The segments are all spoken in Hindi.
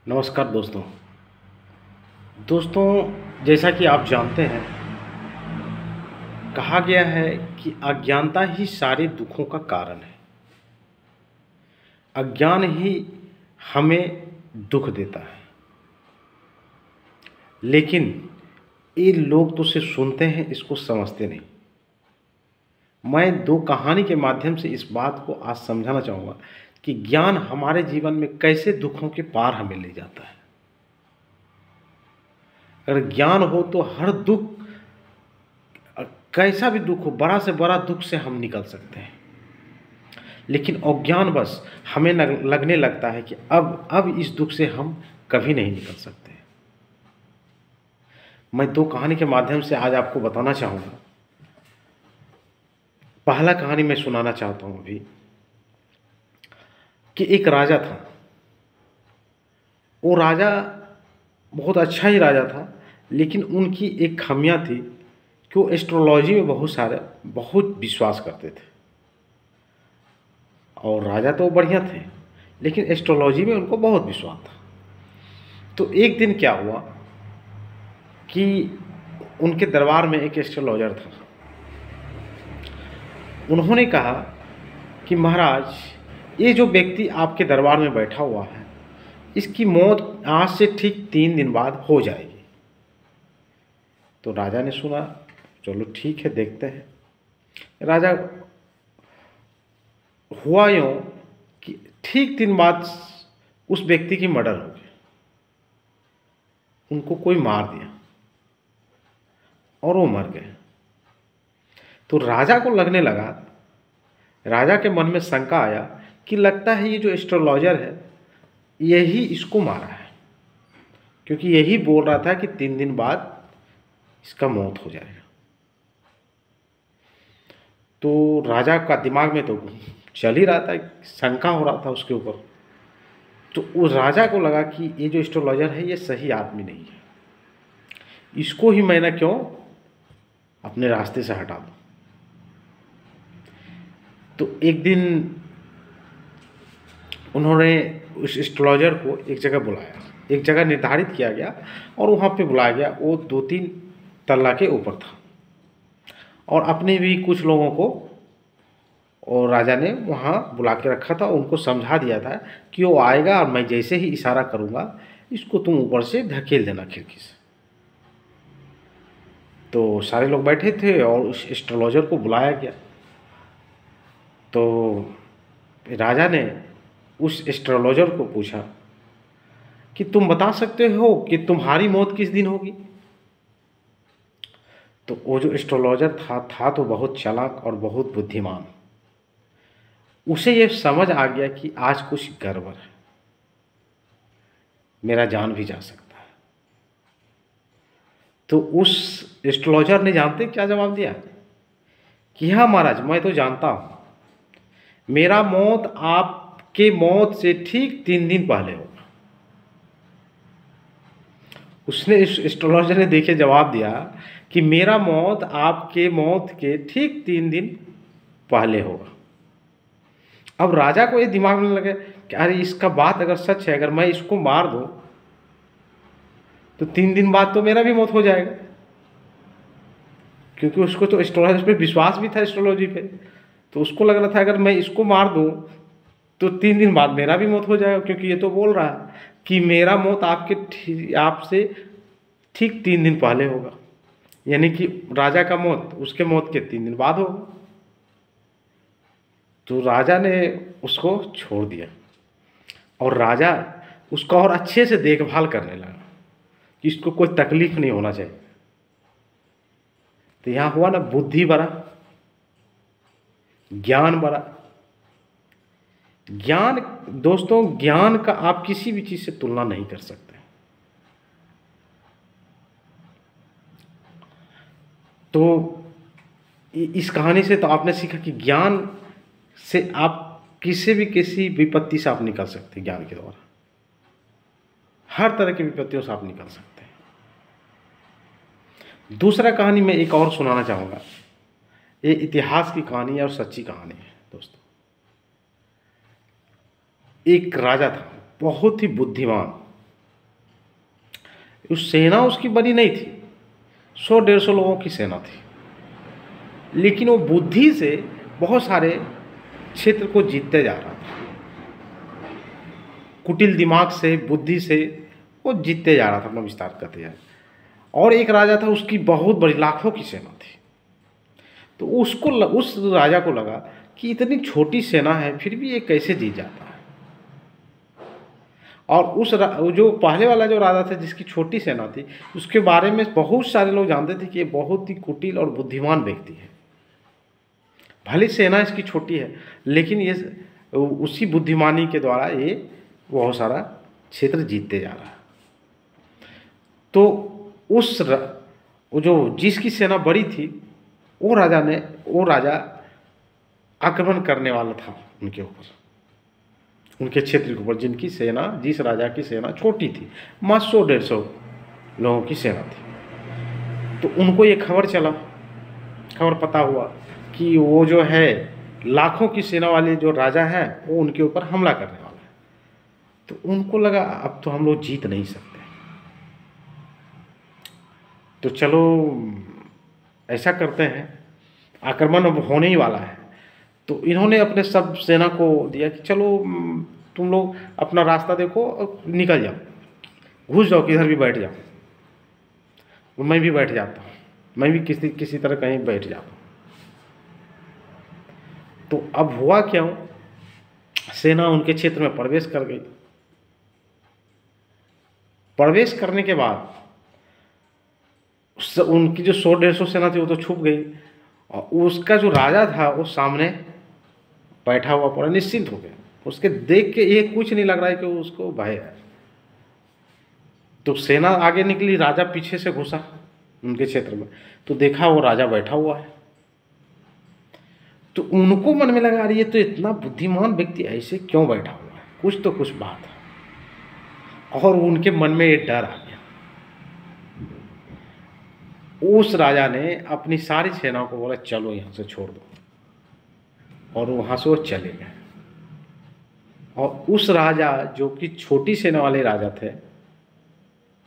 नमस्कार दोस्तों। जैसा कि आप जानते हैं, कहा गया है कि अज्ञानता ही सारे दुखों का कारण है। अज्ञान ही हमें दुख देता है। लेकिन ये लोग तो सिर्फ सुनते हैं, इसको समझते नहीं। मैं दो कहानी के माध्यम से इस बात को आज समझाना चाहूँगा कि ज्ञान हमारे जीवन में कैसे दुखों के पार हमें ले जाता है। अगर ज्ञान हो तो हर दुख, कैसा भी दुख हो, बड़ा से बड़ा दुख से हम निकल सकते हैं। लेकिन अज्ञानवश हमें लगने लगता है कि अब इस दुख से हम कभी नहीं निकल सकते। मैं दो कहानी के माध्यम से आज आपको बताना चाहूँगा। पहला कहानी मैं सुनाना चाहता हूँ अभी कि एक राजा था। वो राजा बहुत अच्छा ही राजा था, लेकिन उनकी एक खामियां थी कि वो एस्ट्रोलॉजी में बहुत विश्वास करते थे। और राजा तो बढ़िया थे, लेकिन एस्ट्रोलॉजी में उनको बहुत विश्वास था। तो एक दिन क्या हुआ कि उनके दरबार में एक एस्ट्रोलॉजर था। उन्होंने कहा कि महाराज, ये जो व्यक्ति आपके दरबार में बैठा हुआ है, इसकी मौत आज से ठीक 3 दिन बाद हो जाएगी। तो राजा ने सुना, चलो ठीक है, देखते हैं। राजा हुआ यूँ कि ठीक 3 बाद उस व्यक्ति की मर्डर हो गई। उनको कोई मार दिया और वो मर गए। तो राजा को लगने लगा, राजा के मन में शंका आया कि लगता है ये जो एस्ट्रोलॉजर है यही इसको मारा है, क्योंकि यही बोल रहा था कि 3 दिन बाद इसका मौत हो जाएगा। तो राजा का दिमाग में तो चल ही रहा था, शंका हो रहा था उसके ऊपर। तो उस राजा को लगा कि ये जो एस्ट्रोलॉजर है ये सही आदमी नहीं है, इसको ही मैं ना क्यों अपने रास्ते से हटा दूं। तो एक दिन उन्होंने उस एस्ट्रोलॉजर को एक जगह बुलाया, एक जगह निर्धारित किया गया और वहाँ पे बुलाया गया। वो 2-3 तल्ला के ऊपर था और अपने भी कुछ लोगों को और राजा ने वहाँ बुला के रखा था। उनको समझा दिया था कि वो आएगा और मैं जैसे ही इशारा करूँगा इसको तुम ऊपर से धकेल देना खिड़की से। तो सारे लोग बैठे थे और उस एस्ट्रोलॉजर को बुलाया गया। तो राजा ने उस एस्ट्रोलॉजर को पूछा कि तुम बता सकते हो कि तुम्हारी मौत किस दिन होगी। तो वो जो एस्ट्रोलॉजर था तो बहुत चालाक और बहुत बुद्धिमान। उसे ये समझ आ गया कि आज कुछ गड़बड़ है, मेरा जान भी जा सकता है। तो उस एस्ट्रोलॉजर ने जानते क्या जवाब दिया कि हाँ महाराज, मैं तो जानता हूँ, मेरा मौत आपके मौत से ठीक 3 दिन पहले होगा। उसने इस एस्ट्रोलॉजर ने देखे जवाब दिया कि मेरा मौत आपके मौत के ठीक 3 दिन पहले होगा। अब राजा को ये दिमाग में लगे कि अरे इसका बात अगर सच है, अगर मैं इसको मार दूं तो 3 दिन बाद तो मेरा भी मौत हो जाएगा, क्योंकि उसको तो एस्ट्रोलॉजी पे विश्वास भी था, एस्ट्रोलॉजी पे। तो उसको लग रहा था अगर मैं इसको मार दूं तो 3 दिन बाद मेरा भी मौत हो जाएगा, क्योंकि ये तो बोल रहा है कि मेरा मौत आपसे ठीक 3 दिन पहले होगा, यानी कि राजा का मौत उसके मौत के 3 दिन बाद होगा। तो राजा ने उसको छोड़ दिया और राजा उसका और अच्छे से देखभाल करने लगा कि इसको कोई तकलीफ नहीं होना चाहिए। तो यहाँ हुआ ना, बुद्धि बढ़ा, ज्ञान बढ़ा। ज्ञान दोस्तों, ज्ञान का आप किसी भी चीज से तुलना नहीं कर सकते। तो इस कहानी से तो आपने सीखा कि ज्ञान से आप किसी विपत्ति से आप निकल सकते हैं। ज्ञान के द्वारा हर तरह की विपत्तियों से आप निकल सकते हैं। दूसरा कहानी मैं एक और सुनाना चाहूँगा। ये इतिहास की कहानी है और सच्ची कहानी है दोस्तों। एक राजा था, बहुत ही बुद्धिमान, उस सेना उसकी बड़ी नहीं थी, 100-150 लोगों की सेना थी, लेकिन वो बुद्धि से बहुत सारे क्षेत्र को जीतते जा रहा था। कुटिल दिमाग से, बुद्धि से वो जीतते जा रहा था, अपना विस्तार करते जा रहा था। और एक राजा था, उसकी बहुत बड़ी लाखों की सेना थी। तो उस राजा को लगा कि इतनी छोटी सेना है फिर भी ये कैसे जीत जाता है। और जो पहले वाला जो राजा था जिसकी छोटी सेना थी, उसके बारे में बहुत सारे लोग जानते थे कि ये बहुत ही कुटिल और बुद्धिमान व्यक्ति है। भले सेना इसकी छोटी है, लेकिन ये उसी बुद्धिमानी के द्वारा ये बहुत सारा क्षेत्र जीतते जा रहा है। तो वो जो जिसकी सेना बड़ी थी, वो राजा आक्रमण करने वाला था उनके ऊपर, उनके क्षेत्र के ऊपर, जिस राजा की सेना छोटी थी, मात्र 100-150 लोगों की सेना थी। तो उनको ये खबर पता हुआ कि वो जो है लाखों की सेना वाले जो राजा हैं वो उनके ऊपर हमला करने वाला है। तो उनको लगा अब तो हम लोग जीत नहीं सकते, तो चलो ऐसा करते हैं, आक्रमण अब होने ही वाला है। तो इन्होंने अपने सब सेना को दिया कि चलो तुम लोग अपना रास्ता देखो और निकल जाओ, घुस जाओ, किधर भी बैठ जाओ। मैं भी बैठ जाता हूँ, मैं भी किसी तरह कहीं बैठ जाता हूँ। तो अब हुआ क्या, सेना उनके क्षेत्र में प्रवेश कर गई। प्रवेश करने के बाद उनकी जो 100-150 सेना थी वो तो छुप गई, और उसका जो राजा था वो सामने बैठा हुआ पूरा निश्चिंत हो गया। उसके देख के ये कुछ नहीं लग रहा है कि उसको भय है। तो सेना आगे निकली, राजा पीछे से घुसा उनके क्षेत्र में, तो देखा वो राजा बैठा हुआ है। तो उनको मन में लगा रही है तो इतना बुद्धिमान व्यक्ति ऐसे क्यों बैठा हुआ है, कुछ बात है। और उनके मन में ये डर आ गया। उस राजा ने अपनी सारी सेना को बोला चलो यहाँ से छोड़ दो, और वहाँ से वो चले गए। और उस राजा जो कि छोटी सेना वाले राजा थे,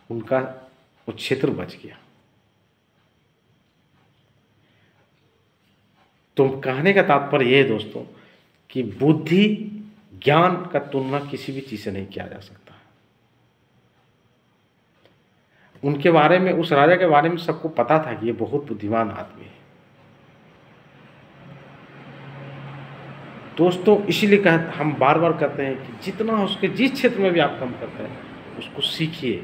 उनका वो क्षेत्र बच गया। तो कहने का तात्पर्य ये है दोस्तों कि बुद्धि, ज्ञान का तुलना किसी भी चीज से नहीं किया जा सकता। उनके बारे में, उस राजा के बारे में सबको पता था कि ये बहुत बुद्धिमान आदमी है। दोस्तों इसीलिए हम बार बार कहते हैं कि जितना हो सके, जिस क्षेत्र में भी आप काम करते हैं उसको सीखिए,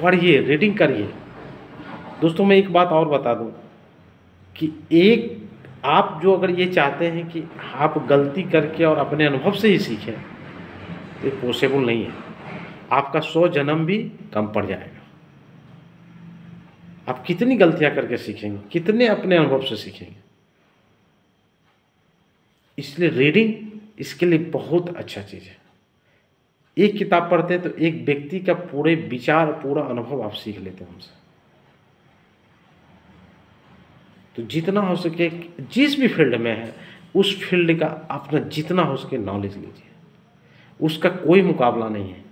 पढ़िए, रीडिंग करिए। दोस्तों मैं एक बात और बता दूं कि आप जो अगर ये चाहते हैं कि आप गलती करके और अपने अनुभव से ही सीखें, तो ये पॉसिबल नहीं है। आपका 100 जन्म भी कम पड़ जाएगा। आप कितनी गलतियां करके सीखेंगे, कितने अपने अनुभव से सीखेंगे। इसलिए रीडिंग इसके लिए बहुत अच्छा चीज़ है। एक किताब पढ़ते हैं तो एक व्यक्ति का पूरे विचार, पूरा अनुभव आप सीख लेते हैं उनसे। तो जितना हो सके, जिस भी फील्ड में है उस फील्ड का अपना जितना हो सके नॉलेज लीजिए। उसका कोई मुकाबला नहीं है।